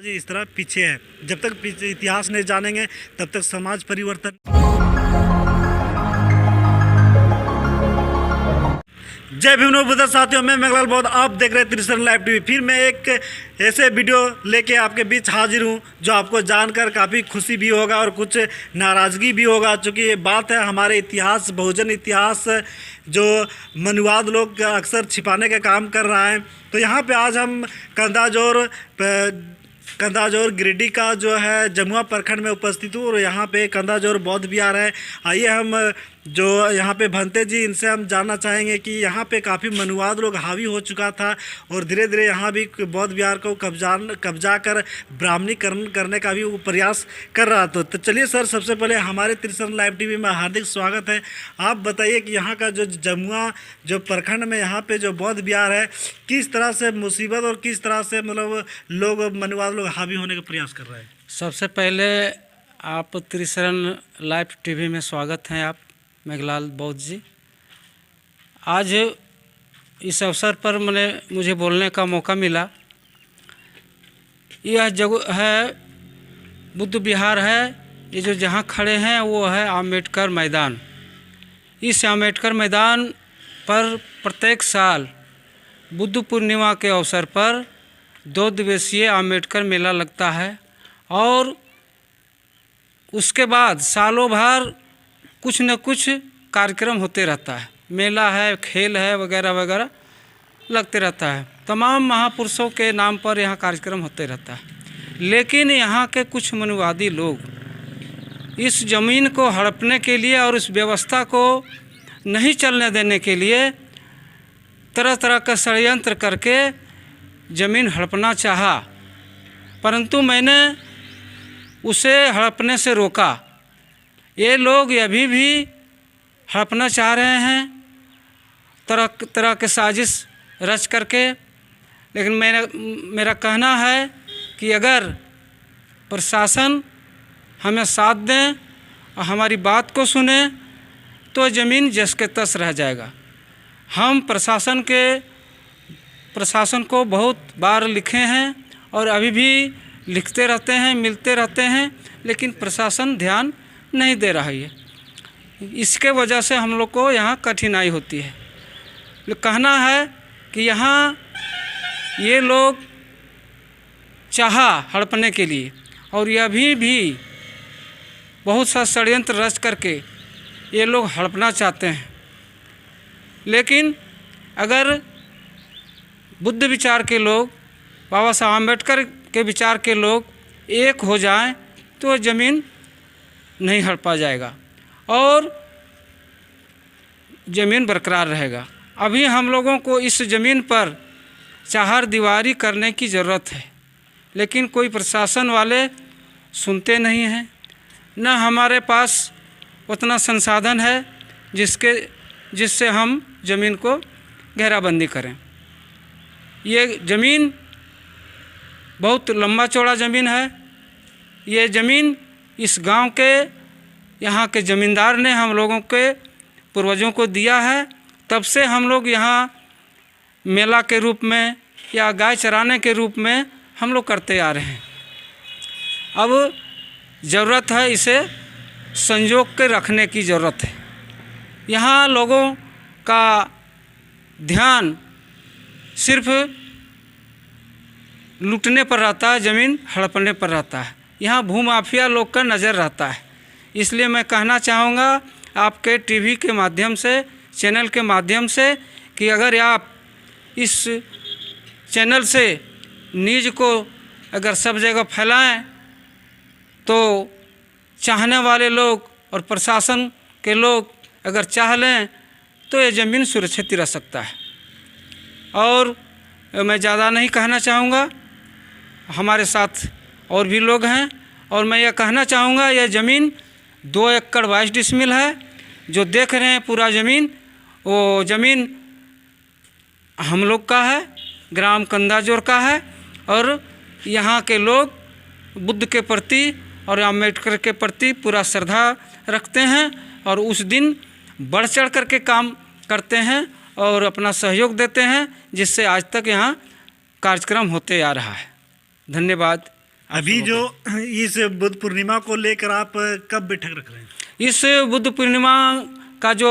जी इस तरह पीछे है। जब तक पीछे इतिहास नहीं जानेंगे तब तक समाज परिवर्तन। जय भीम बुद्ध साथियों, मैं मेघलाल बौद्ध, आप देख रहे हैं त्रिशरण लाइव टीवी। फिर मैं एक ऐसे वीडियो लेके आपके बीच हाजिर हूँ जो आपको जानकर काफ़ी खुशी भी होगा और कुछ नाराज़गी भी होगा, चूँकि ये बात है हमारे इतिहास, बहुजन इतिहास जो मनुवाद लोग अक्सर छिपाने का काम कर रहा है। तो यहाँ पे आज हम कंदाजोर गिरिडीह का जो है जमुआ प्रखंड में उपस्थित हूँ और यहाँ पे कंदाजोर बौद्ध विहार है। आइए हम जो यहाँ पे भंते जी, इनसे हम जानना चाहेंगे कि यहाँ पे काफ़ी मनुवाद लोग हावी हो चुका था और धीरे धीरे यहाँ भी बौद्ध विहार को कब्जा कर ब्राह्मणीकरण करने का भी वो प्रयास कर रहा था। तो चलिए सर, सबसे पहले हमारे त्रिशरण लाइव टीवी में हार्दिक स्वागत है। आप बताइए कि यहाँ का जो जमुआ जो प्रखंड में यहाँ पे जो बौद्ध विहार है, किस तरह से मुसीबत और किस तरह से मतलब लोग मनुवाद लोग हावी होने का प्रयास कर रहे हैं। सबसे पहले आप त्रिशरण लाइव टीवी में स्वागत हैं आप मेघलाल बौद्ध जी। आज इस अवसर पर मुझे बोलने का मौका मिला। यह जगह है बुद्ध विहार है, ये जो जहाँ खड़े हैं वो है आम्बेडकर मैदान। इस आम्बेडकर मैदान पर प्रत्येक साल बुद्ध पूर्णिमा के अवसर पर 2 दिवसीय आम्बेडकर मेला लगता है और उसके बाद सालों भर कुछ न कुछ कार्यक्रम होते रहता है। मेला है, खेल है, वगैरह वगैरह लगते रहता है। तमाम महापुरुषों के नाम पर यहाँ कार्यक्रम होते रहता है। लेकिन यहाँ के कुछ मनुवादी लोग इस ज़मीन को हड़पने के लिए और इस व्यवस्था को नहीं चलने देने के लिए तरह तरह का षड्यंत्र करके ज़मीन हड़पना चाहा, परंतु मैंने उसे हड़पने से रोका। ये लोग अभी भी हड़पना चाह रहे हैं तरह तरह के साजिश रच करके। लेकिन मेरा कहना है कि अगर प्रशासन हमें साथ दें और हमारी बात को सुने तो ज़मीन जस के तस रह जाएगा। हम प्रशासन को बहुत बार लिखे हैं और अभी भी लिखते रहते हैं, मिलते रहते हैं, लेकिन प्रशासन ध्यान नहीं दे रहा है। इसके वजह से हम लोग को यहाँ कठिनाई होती है। कहना है कि यहाँ ये लोग चाहा हड़पने के लिए और ये अभी भी बहुत सा षड्यंत्र रच करके ये लोग हड़पना चाहते हैं। लेकिन अगर बुद्ध विचार के लोग, बाबा साहब आम्बेडकर के विचार के लोग एक हो जाएं तो ज़मीन नहीं हड़पा जाएगा और ज़मीन बरकरार रहेगा। अभी हम लोगों को इस ज़मीन पर चार दीवारी करने की ज़रूरत है, लेकिन कोई प्रशासन वाले सुनते नहीं हैं। न हमारे पास उतना संसाधन है जिससे हम ज़मीन को घेराबंदी करें। ये ज़मीन बहुत लंबा चौड़ा ज़मीन है। ये ज़मीन इस गांव के यहाँ के ज़मींदार ने हम लोगों के पूर्वजों को दिया है। तब से हम लोग यहाँ मेला के रूप में या गाय चराने के रूप में हम लोग करते आ रहे हैं। अब ज़रूरत है इसे संजोग के रखने की ज़रूरत है। यहाँ लोगों का ध्यान सिर्फ लूटने पर रहता है, ज़मीन हड़पने पर रहता है। यहाँ भूमाफिया लोग का नज़र रहता है। इसलिए मैं कहना चाहूँगा आपके टीवी के माध्यम से, चैनल के माध्यम से, कि अगर आप इस चैनल से न्यूज़ को अगर सब जगह फैलाएं तो चाहने वाले लोग और प्रशासन के लोग अगर चाह लें तो ये ज़मीन सुरक्षित रह सकता है। और मैं ज़्यादा नहीं कहना चाहूँगा, हमारे साथ और भी लोग हैं और मैं ये कहना चाहूँगा यह ज़मीन 2 एकड़ 22 डिसमिल है। जो देख रहे हैं पूरा ज़मीन, वो ज़मीन हम लोग का है, ग्राम कंदाजोर का है। और यहाँ के लोग बुद्ध के प्रति और आम्बेडकर के प्रति पूरा श्रद्धा रखते हैं और उस दिन बढ़ चढ़ कर के काम करते हैं और अपना सहयोग देते हैं, जिससे आज तक यहाँ कार्यक्रम होते आ रहा है। धन्यवाद। अभी जो इस बुद्ध पूर्णिमा को लेकर आप कब बैठक रख रहे हैं? इस बुद्ध पूर्णिमा का जो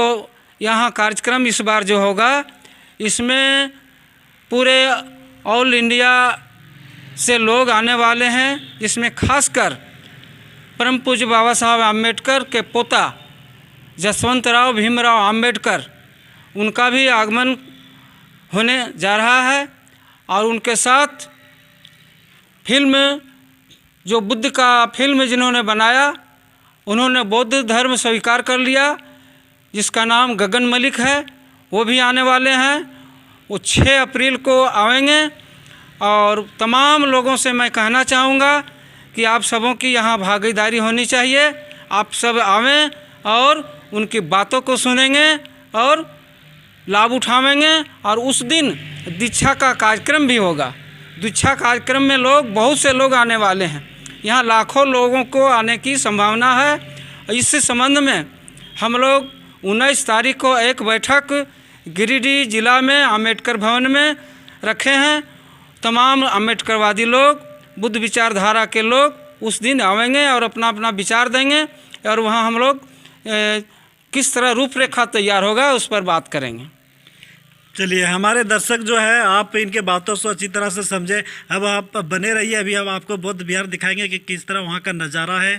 यहाँ कार्यक्रम इस बार जो होगा, इसमें पूरे ऑल इंडिया से लोग आने वाले हैं, जिसमें खासकर परम पूज्य बाबा साहब आम्बेडकर के पोता जसवंतराव भीमराव आम्बेडकर, उनका भी आगमन होने जा रहा है। और उनके साथ फिल्म, जो बुद्ध का फिल्म जिन्होंने बनाया, उन्होंने बौद्ध धर्म स्वीकार कर लिया, जिसका नाम गगन मलिक है, वो भी आने वाले हैं। वो 6 अप्रैल को आएंगे। और तमाम लोगों से मैं कहना चाहूँगा कि आप सबों की यहाँ भागीदारी होनी चाहिए। आप सब आवें और उनकी बातों को सुनेंगे और लाभ उठावेंगे। और उस दिन दीक्षा का कार्यक्रम भी होगा। दीक्षा कार्यक्रम में बहुत से लोग आने वाले हैं। यहाँ लाखों लोगों को आने की संभावना है। इस संबंध में हम लोग 19 तारीख को एक बैठक गिरिडीह जिला में आम्बेडकर भवन में रखे हैं। तमाम आम्बेडकरवादी लोग, बुद्ध विचारधारा के लोग उस दिन आवेंगे और अपना अपना विचार देंगे। और वहाँ हम लोग किस तरह रूपरेखा तैयार होगा उस पर बात करेंगे। चलिए, हमारे दर्शक जो है, आप इनके बातों से अच्छी तरह से समझे। अब आप बने रहिए। अभी हम आपको बौद्ध विहार दिखाएंगे कि किस तरह वहाँ का नज़ारा है।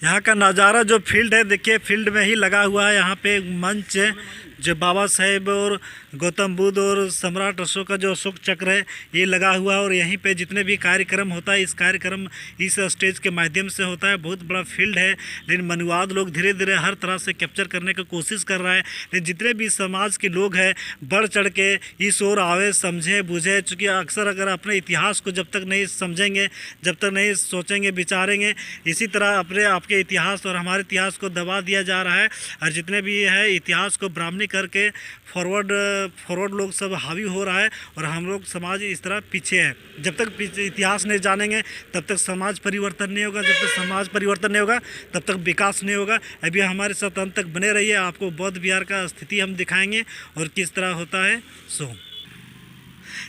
यहाँ का नज़ारा जो फील्ड है, देखिए फील्ड में ही लगा हुआ है। यहाँ पे एक मंच है जो बाबा साहेब और गौतम बुद्ध और सम्राट अशोक का जो अशोक चक्र है, ये लगा हुआ है। और यहीं पे जितने भी कार्यक्रम होता है, इस कार्यक्रम इस स्टेज के माध्यम से होता है। बहुत बड़ा फील्ड है, लेकिन मनुवाद लोग धीरे धीरे हर तरह से कैप्चर करने की कोशिश कर रहा है। लेकिन जितने भी समाज के लोग हैं, बढ़ चढ़ के इस ओर आवे, समझे बुझे। चूँकि अक्सर अगर अपने इतिहास को जब तक नहीं समझेंगे, जब तक नहीं सोचेंगे विचारेंगे, इसी तरह अपने आपके इतिहास और हमारे इतिहास को दबा दिया जा रहा है। और जितने भी है इतिहास को ब्राह्मणी करके फॉरवर्ड लोग सब हावी हो रहा है। और हम लोग समाज इस तरह पीछे है। जब तक इतिहास नहीं जानेंगे तब तक समाज परिवर्तन नहीं होगा। जब तक समाज परिवर्तन नहीं होगा तब तक विकास नहीं होगा। अभी हमारे साथ अंत तक बने रहिए। आपको बौद्ध विहार का स्थिति हम दिखाएंगे और किस तरह होता है।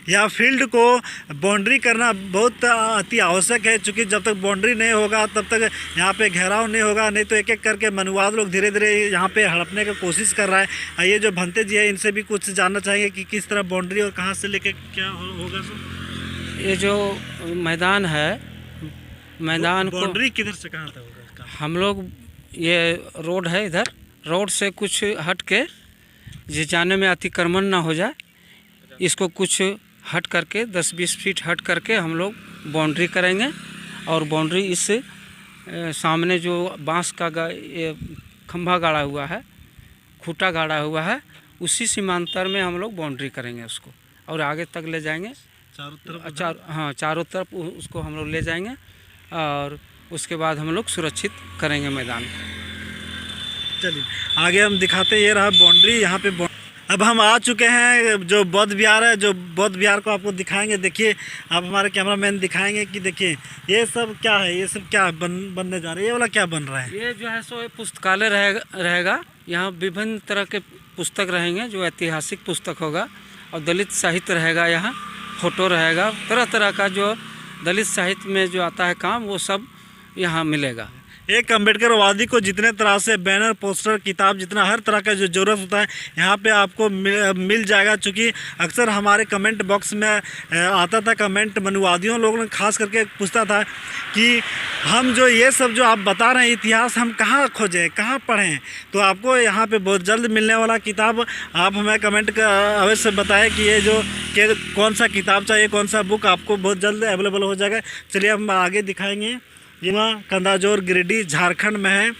यह फील्ड को बाउंड्री करना बहुत अति आवश्यक है, क्योंकि जब तक बाउंड्री नहीं होगा तब तक यहाँ पे घेराव नहीं होगा। नहीं तो एक एक करके मनुवाद लोग धीरे धीरे यहाँ पे हड़पने की कोशिश कर रहा है। ये जो भंते जी है, इनसे भी कुछ जानना चाहेंगे कि किस तरह बाउंड्री और कहाँ से लेके क्या होगा। ये जो मैदान है, मैदान को बाउंड्री किधर से कहाँ तक होगा? हम लोग, ये रोड है, इधर रोड से कुछ हट के, जिस जाने में अतिक्रमण ना हो जाए, इसको कुछ हट करके 10-20 फीट हट करके हम लोग बाउंड्री करेंगे। और बाउंड्री इस सामने जो बांस का ये खंभा गाड़ा हुआ है, खूंटा गाड़ा हुआ है, उसी सीमांतर में हम लोग बाउंड्री करेंगे उसको। और आगे तक ले जाएंगे, चारों तरफ। चारों तरफ उसको हम लोग ले जाएंगे। और उसके बाद हम लोग सुरक्षित करेंगे मैदान को। चलिए आगे हम दिखाते। ये रहा बाउंड्री। यहाँ पे अब हम आ चुके हैं जो बौद्ध विहार है। जो बौद्ध विहार को आपको दिखाएंगे। देखिए, आप हमारे कैमरामैन दिखाएंगे कि देखिए ये सब क्या है, ये सब क्या बनने जा रहा है, ये वाला क्या बन रहा है। ये जो है सो पुस्तकालय रहेगा। यहाँ विभिन्न तरह के पुस्तक रहेंगे, जो ऐतिहासिक पुस्तक होगा। और दलित साहित्य रहेगा, यहाँ फोटो रहेगा, तरह तरह का जो दलित साहित्य में जो आता है काम, वो सब यहाँ मिलेगा। एक अम्बेडकरवादी को जितने तरह से बैनर, पोस्टर, किताब, जितना हर तरह का जो ज़रूरत होता है यहाँ पे आपको मिल जाएगा। चूँकि अक्सर हमारे कमेंट बॉक्स में आता था कमेंट, मनुवादियों लोगों ने खास करके पूछता था कि हम जो ये सब जो आप बता रहे हैं इतिहास, हम कहाँ खोजें, कहाँ पढ़ें। तो आपको यहाँ पे बहुत जल्द मिलने वाला किताब, आप हमें कमेंट का अवश्य बताएं कि ये जो कौन सा किताब चाहिए, कौन सा बुक, आपको बहुत जल्द अवेलेबल हो जाएगा। चलिए हम आगे दिखाएँगे। ये कंदाजोर गिरिडीह झारखंड में है।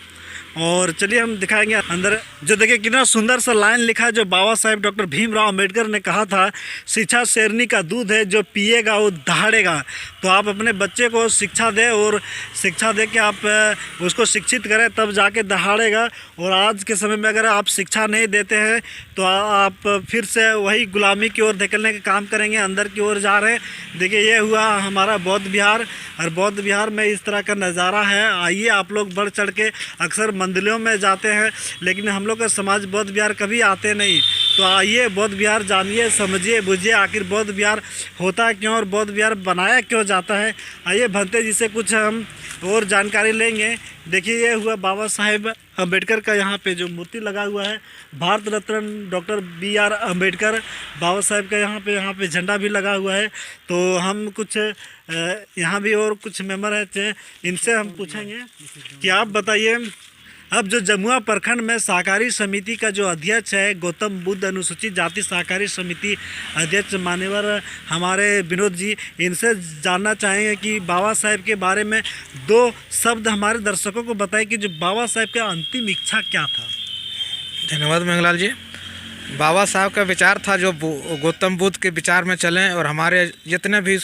और चलिए हम दिखाएंगे अंदर। जो देखिए कितना सुंदर सा लाइन लिखा है, जो बाबा साहेब डॉक्टर भीमराव अम्बेडकर ने कहा था, शिक्षा शेरनी का दूध है, जो पिएगा वो दहाड़ेगा। तो आप अपने बच्चे को शिक्षा दें, और शिक्षा दे के आप उसको शिक्षित करें, तब जाके दहाड़ेगा। और आज के समय में अगर आप शिक्षा नहीं देते हैं तो आप फिर से वही गुलामी की ओर धकेलने का काम करेंगे, अंदर की ओर जा रहे हैं। देखिए ये हुआ हमारा बौद्ध विहार। और बौद्ध विहार में इस तरह का नज़ारा है। आइए आप लोग बढ़ चढ़ के, अक्सर मंदिरों में जाते हैं, लेकिन हम लोग का समाज बौद्ध विहार कभी आते नहीं। तो तो आइए बौद्ध विहार जानिए, समझिए, बुझिए आखिर बौद्ध विहार होता क्यों और बौद्ध विहार बनाया क्यों जाता है। आइए भंते जी से कुछ हम और जानकारी लेंगे। देखिए ये हुआ बाबा साहेब अम्बेडकर का यहाँ पे जो मूर्ति लगा हुआ है, भारत रत्न डॉक्टर BR अम्बेडकर बाबा साहेब का यहाँ पे झंडा भी लगा हुआ है। तो हम कुछ यहाँ भी और कुछ मेंबर हैं, इनसे हम पूछेंगे कि आप बताइए, अब जो जमुआ प्रखंड में सहकारी समिति का जो अध्यक्ष है गौतम बुद्ध अनुसूचित जाति सहकारी समिति अध्यक्ष मान्यवर हमारे विनोद जी, इनसे जानना चाहेंगे कि बाबा साहेब के बारे में 2 शब्द हमारे दर्शकों को बताएं कि जो बाबा साहेब का अंतिम इच्छा क्या था। धन्यवाद मंगलाल जी। बाबा साहब का विचार था जो गौतम बुद्ध के विचार में चलें, और हमारे जितने भी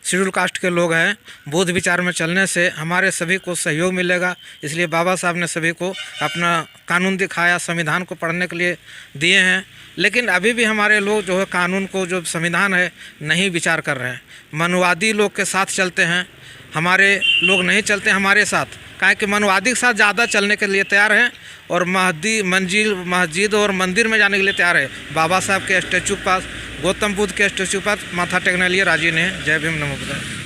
शेड्यूल कास्ट के लोग हैं बुद्ध विचार में चलने से हमारे सभी को सहयोग मिलेगा। इसलिए बाबा साहब ने सभी को अपना कानून दिखाया, संविधान को पढ़ने के लिए दिए हैं। लेकिन अभी भी हमारे लोग जो है कानून को, जो संविधान है, नहीं विचार कर रहे हैं। मनुवादी लोग के साथ चलते हैं, हमारे लोग नहीं चलते हमारे साथ। काहे कि मनुवादी के साथ ज़्यादा चलने के लिए तैयार हैं और मस्जिद और मंदिर में जाने के लिए तैयार है। बाबा साहब के स्टैचू के पास, गौतम बुद्ध के स्टैचू पर माथा टेकने लिए राजी नहीं है। जय भीम, नमो बुद्धाय।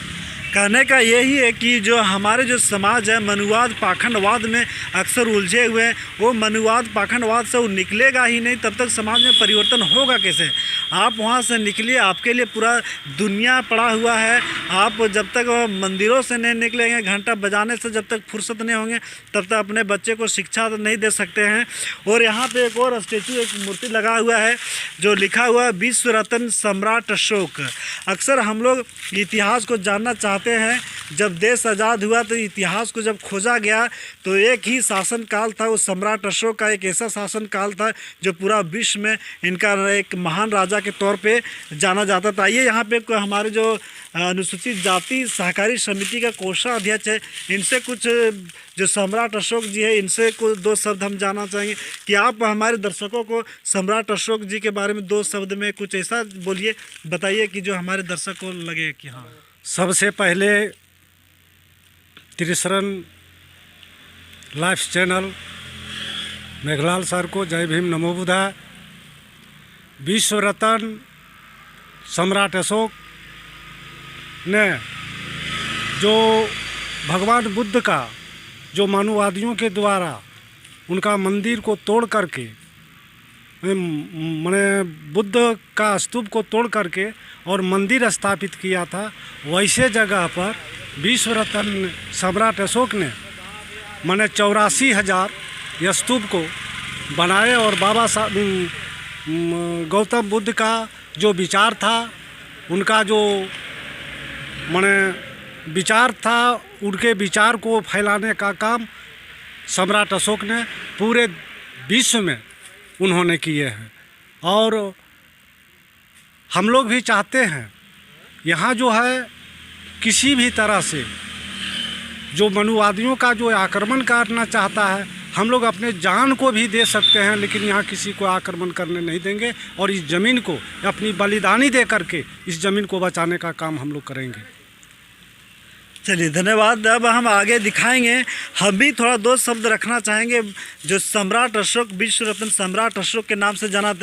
कहने का यही है कि जो हमारे जो समाज है मनुवाद पाखंडवाद में अक्सर उलझे हुए हैं, वो मनुवाद पाखंडवाद से वो निकलेगा ही नहीं, तब तक समाज में परिवर्तन होगा कैसे। आप वहाँ से निकलिए, आपके लिए पूरा दुनिया पड़ा हुआ है। आप जब तक मंदिरों से नहीं निकलेंगे, घंटा बजाने से जब तक फुर्सत नहीं होंगे, तब तक अपने बच्चे को शिक्षा नहीं दे सकते हैं। और यहाँ पे एक और स्टेचू, एक मूर्ति लगा हुआ है जो लिखा हुआ है विश्व रत्न सम्राट अशोक। अक्सर हम लोग इतिहास को जानना चाहते हैं। जब देश आज़ाद हुआ तो इतिहास को जब खोजा गया तो एक ही शासन काल था, वो सम्राट अशोक का एक ऐसा शासन काल था जो पूरा विश्व में इनका एक महान राजा के तौर पे जाना जाता था। ये यहाँ पे हमारे जो अनुसूचित जाति सहकारी समिति का कोषाध्यक्ष है, इनसे कुछ जो सम्राट अशोक जी है, इनसे कुछ 2 शब्द हम जानना चाहेंगे कि आप हमारे दर्शकों को सम्राट अशोक जी के बारे में 2 शब्द में कुछ ऐसा बोलिए, बताइए कि जो हमारे दर्शक को लगे कि हाँ। सबसे पहले Trisharan life channel Meghlal sir को जय भीम, नमो बुद्धाय। विश्व रत्न सम्राट अशोक ने जो भगवान बुद्ध का जो मानववादियों के द्वारा उनका मंदिर को तोड़ करके, मैंने बुद्ध का स्तूप को तोड़ करके और मंदिर स्थापित किया था, वैसे जगह पर विश्व रत्न सम्राट अशोक ने मैंने 84,000 स्तूप को बनाए। और बाबा साहब गौतम बुद्ध का जो विचार था, उनका जो मैंने विचार था, उनके विचार को फैलाने का काम सम्राट अशोक ने पूरे विश्व में उन्होंने किए हैं। और हम लोग भी चाहते हैं यहाँ जो है किसी भी तरह से जो मनुवादियों का जो आक्रमण करना चाहता है, हम लोग अपने जान को भी दे सकते हैं, लेकिन यहाँ किसी को आक्रमण करने नहीं देंगे। और इस ज़मीन को अपनी बलिदानी दे करके इस ज़मीन को बचाने का काम हम लोग करेंगे। चलिए धन्यवाद। अब हम आगे दिखाएंगे, हम भी थोड़ा 2 शब्द रखना चाहेंगे। जो सम्राट अशोक, विश्व रत्न सम्राट अशोक के नाम से जाना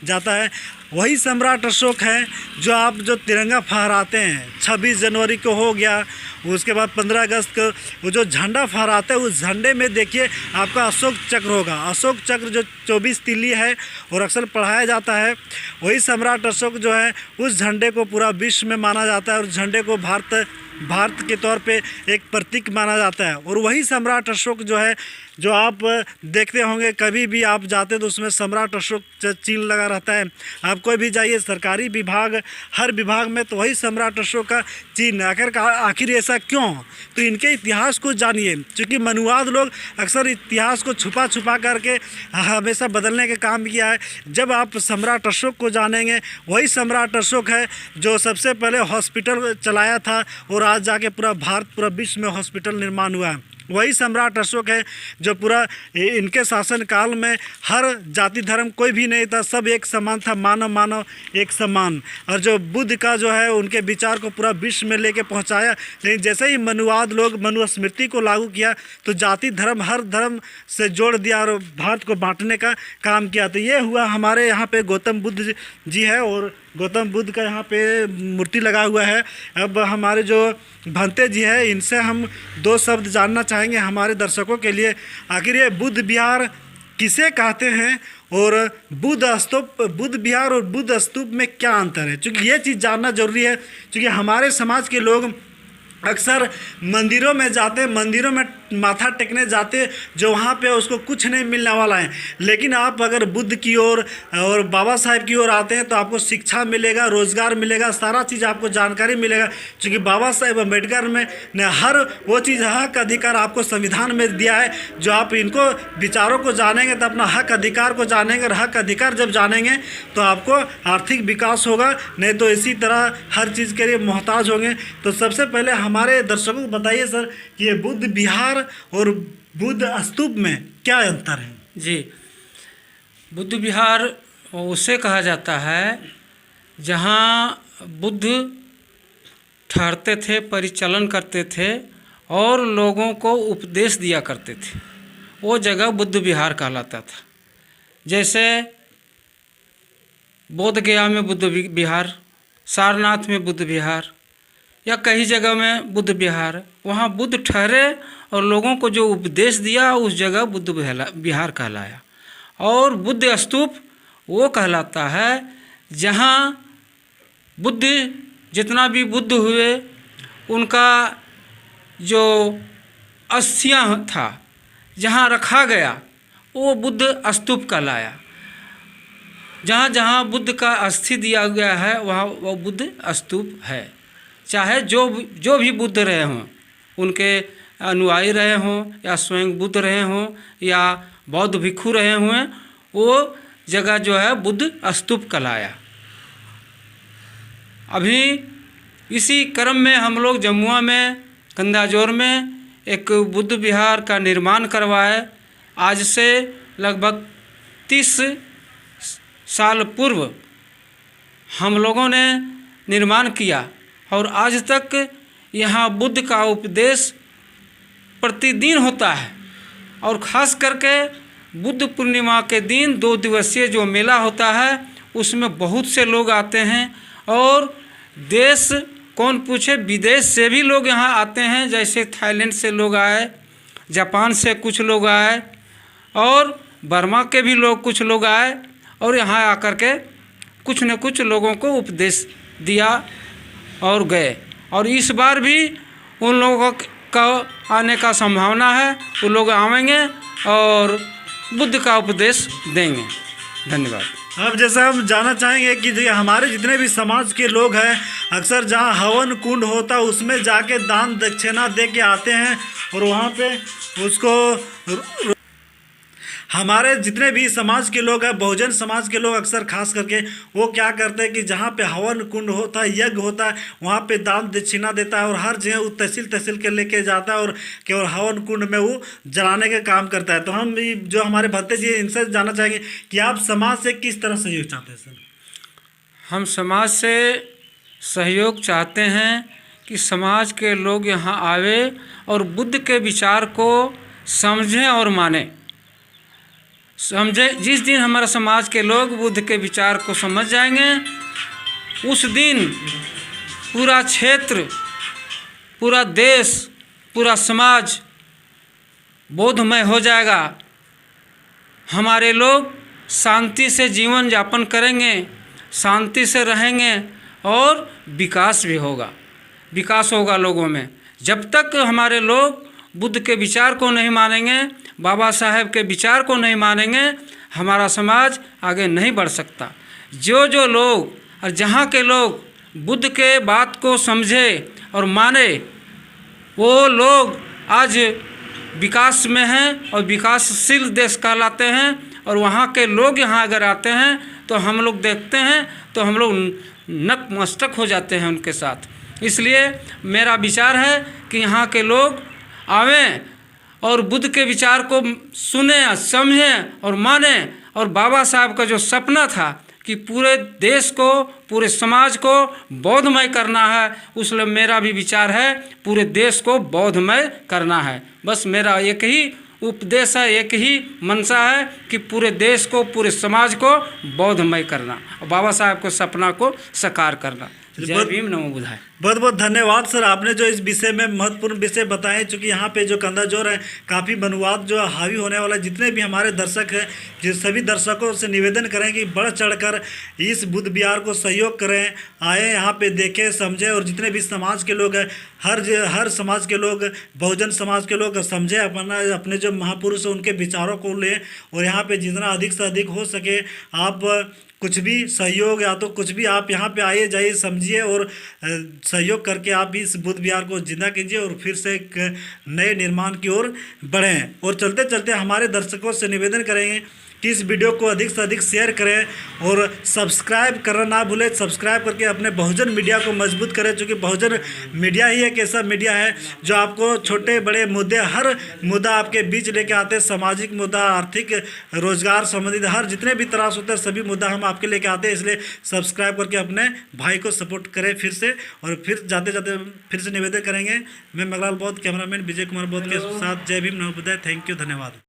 जाता है, वही सम्राट अशोक है जो आप जो तिरंगा फहराते हैं। 26 जनवरी को हो गया, उसके बाद 15 अगस्त को वो जो झंडा फहराते हैं, उस झंडे में देखिए आपका अशोक चक्र होगा। अशोक चक्र जो 24 तिल्ली है और अक्सर पढ़ाया जाता है, वही सम्राट अशोक जो है उस झंडे को पूरा विश्व में माना जाता है और झंडे को भारत के तौर पे एक प्रतीक माना जाता है। और वही सम्राट अशोक जो है, जो आप देखते होंगे कभी भी आप जाते तो उसमें सम्राट अशोक चिन्ह लगा रहता है। आप कोई भी जाइए सरकारी विभाग, हर विभाग में तो वही सम्राट अशोक का चिन्ह। आखिर ऐसा क्यों? तो इनके इतिहास को जानिए, क्योंकि मनुवाद लोग अक्सर इतिहास को छुपा करके हमेशा बदलने का काम किया है। जब आप सम्राट अशोक को जानेंगे, वही सम्राट अशोक है जो सबसे पहले हॉस्पिटल चलाया था और आज जाके पूरा भारत, पूरा विश्व में हॉस्पिटल निर्माण हुआ है। वही सम्राट अशोक है जो पूरा इनके शासन काल में हर जाति धर्म कोई भी नहीं था, सब एक समान था, मानव मानव एक समान। और जो बुद्ध का जो है उनके विचार को पूरा विश्व में लेके पहुंचाया। लेकिन जैसे ही मनुवाद लोग मनुस्मृति को लागू किया तो जाति धर्म हर धर्म से जोड़ दिया और भारत को बांटने का काम किया। तो ये हुआ हमारे यहाँ पे गौतम बुद्ध जी है और गौतम बुद्ध का यहाँ पे मूर्ति लगा हुआ है। अब हमारे जो भंते जी है इनसे हम 2 शब्द जानना चाहेंगे हमारे दर्शकों के लिए। आखिर ये बुद्ध विहार किसे कहते हैं और बुद्ध विहार और बुद्ध स्तूप में क्या अंतर है, क्योंकि ये चीज़ जानना जरूरी है। क्योंकि हमारे समाज के लोग अक्सर मंदिरों में जाते, मंदिरों में माथा टेकने जाते जो वहाँ पे उसको कुछ नहीं मिलने वाला है। लेकिन आप अगर बुद्ध की ओर और बाबा साहेब की ओर आते हैं तो आपको शिक्षा मिलेगा, रोज़गार मिलेगा, सारा चीज़ आपको जानकारी मिलेगा। क्योंकि बाबा साहेब अम्बेडकर ने हर वो चीज़ हक अधिकार आपको संविधान में दिया है। जो आप इनको विचारों को जानेंगे तो अपना हक अधिकार को जानेंगे, और हक अधिकार जब जानेंगे तो आपको आर्थिक विकास होगा, नहीं तो इसी तरह हर चीज़ के लिए मोहताज होंगे। तो सबसे पहले हमारे दर्शकों को बताइए सर कि ये बुद्ध विहार और बुद्ध स्तूप में क्या अंतर है। जी, बुद्ध विहार उसे कहा जाता है जहाँ बुद्ध ठहरते थे, परिचालन करते थे और लोगों को उपदेश दिया करते थे। वो जगह बुद्ध विहार कहलाता था। जैसे बोध गया में बुद्ध विहार, सारनाथ में बुद्ध विहार, या कई जगह में बुद्ध विहार, वहाँ बुद्ध ठहरे और लोगों को जो उपदेश दिया उस जगह बुद्ध विहार कहलाया। और बुद्ध स्तूप वो कहलाता है जहाँ बुद्ध जितना भी बुद्ध हुए उनका जो अस्थियाँ था जहाँ रखा गया वो बुद्ध स्तूप कहलाया। जहाँ जहाँ बुद्ध का अस्थि दिया गया है वहाँ वो बुद्ध स्तूप है। चाहे जो भी बुद्ध रहे हों, उनके अनुयायी रहे हों या स्वयं बुद्ध रहे हों या बौद्ध भिक्षु रहे हुए, वो जगह जो है बुद्ध स्तूप कहलाया। अभी इसी क्रम में हम लोग जमुआ में कंदाजोर में एक बुद्ध विहार का निर्माण करवाए। आज से लगभग 30 साल पूर्व हम लोगों ने निर्माण किया और आज तक यहाँ बुद्ध का उपदेश प्रतिदिन होता है। और ख़ास करके बुद्ध पूर्णिमा के दिन 2 दिवसीय जो मेला होता है उसमें बहुत से लोग आते हैं और देश कौन पूछे विदेश से भी लोग यहाँ आते हैं। जैसे थाईलैंड से लोग आए, जापान से कुछ लोग आए और बर्मा के भी लोग कुछ लोग आए और यहाँ आकर के कुछ न कुछ लोगों को उपदेश दिया और गए। और इस बार भी उन लोगों का आने का संभावना है, वो लोग आवेंगे और बुद्ध का उपदेश देंगे। धन्यवाद। अब जैसा हम जानना चाहेंगे कि जो हमारे जितने भी समाज के लोग हैं अक्सर जहाँ हवन कुंड होता है उसमें जाके दान दक्षिणा दे के आते हैं और वहाँ पे उसको हमारे जितने भी समाज के लोग हैं, बहुजन समाज के लोग अक्सर खास करके वो क्या करते हैं कि जहाँ पे हवन कुंड होता है, यज्ञ होता है, वहाँ पे दान दक्षिणा देता है और हर जगह वो तहसील के लेके जाता है और केवल हवन कुंड में वो जलाने का काम करता है। तो हम जो हमारे भंते जी इनसे जानना चाहेंगे कि आप समाज से किस तरह सहयोग चाहते हैं सर। हम समाज से सहयोग चाहते हैं कि समाज के लोग यहाँ आवे और बुद्ध के विचार को समझें और मानें। समझे जिस दिन हमारा समाज के लोग बुद्ध के विचार को समझ जाएंगे उस दिन पूरा क्षेत्र, पूरा देश, पूरा समाज बोधमय हो जाएगा। हमारे लोग शांति से जीवन यापन करेंगे, शांति से रहेंगे और विकास भी होगा, विकास होगा लोगों में। जब तक हमारे लोग बुद्ध के विचार को नहीं मानेंगे, बाबा साहेब के विचार को नहीं मानेंगे, हमारा समाज आगे नहीं बढ़ सकता। जो लोग और जहाँ के लोग बुद्ध के बात को समझे और माने वो लोग आज विकास में हैं और विकासशील देश कहलाते हैं। और वहाँ के लोग यहाँ अगर आते हैं तो हम लोग देखते हैं तो हम लोग नतमस्तक हो जाते हैं उनके साथ। इसलिए मेरा विचार है कि यहाँ के लोग आवें और बुद्ध के विचार को सुने, समझें और माने। और बाबा साहब का जो सपना था कि पूरे देश को, पूरे समाज को बौद्धमय करना है, उसलिए मेरा भी विचार है पूरे देश को बौद्धमय करना है। बस मेरा एक ही उपदेश है, एक ही मंशा है कि पूरे देश को, पूरे समाज को बौद्धमय करना और बाबा साहब को सपना को साकार करना। जय भीम, नमो बुद्धाय। बहुत बहुत धन्यवाद सर, आपने जो इस विषय में महत्वपूर्ण विषय बताए। चूँकि यहाँ पे जो कंदाजोर है काफ़ी मनुवाद जो हावी होने वाला है। जितने भी हमारे दर्शक हैं, जिस सभी दर्शकों से निवेदन करें कि बढ़ चढ़कर इस बुद्ध विहार को सहयोग करें, आए यहाँ पे देखें, समझें। और जितने भी समाज के लोग हैं, हर समाज के लोग, बहुजन समाज के लोग समझें, अपने जो महापुरुष हैं उनके विचारों को लें। और यहाँ पर जितना अधिक से अधिक हो सके आप कुछ भी सहयोग या तो कुछ भी आप यहाँ पे आइए, जाइए, समझिए और सहयोग करके आप इस बुद्ध विहार को जिंदा कीजिए और फिर से एक नए निर्माण की ओर बढ़ें। और चलते चलते हमारे दर्शकों से निवेदन करेंगे कि इस वीडियो को अधिक से अधिक शेयर करें और सब्सक्राइब करना ना भूलें। सब्सक्राइब करके अपने बहुजन मीडिया को मजबूत करें, क्योंकि बहुजन मीडिया ही एक ऐसा मीडिया है जो आपको छोटे बड़े मुद्दे, हर मुद्दा आपके बीच लेके आते हैं। सामाजिक मुद्दा, आर्थिक, रोजगार संबंधित हर जितने भी त्रास होते हैं सभी मुद्दा हम आपके लेके आते हैं। इसलिए सब्सक्राइब करके अपने भाई को सपोर्ट करें फिर से। और फिर जाते जाते फिर से निवेदन करेंगे। मैं मंगलाल बौद्ध, कैमरामैन विजय कुमार बौद्ध के साथ। जय भीम, नमो बुद्धाय। थैंक यू, धन्यवाद।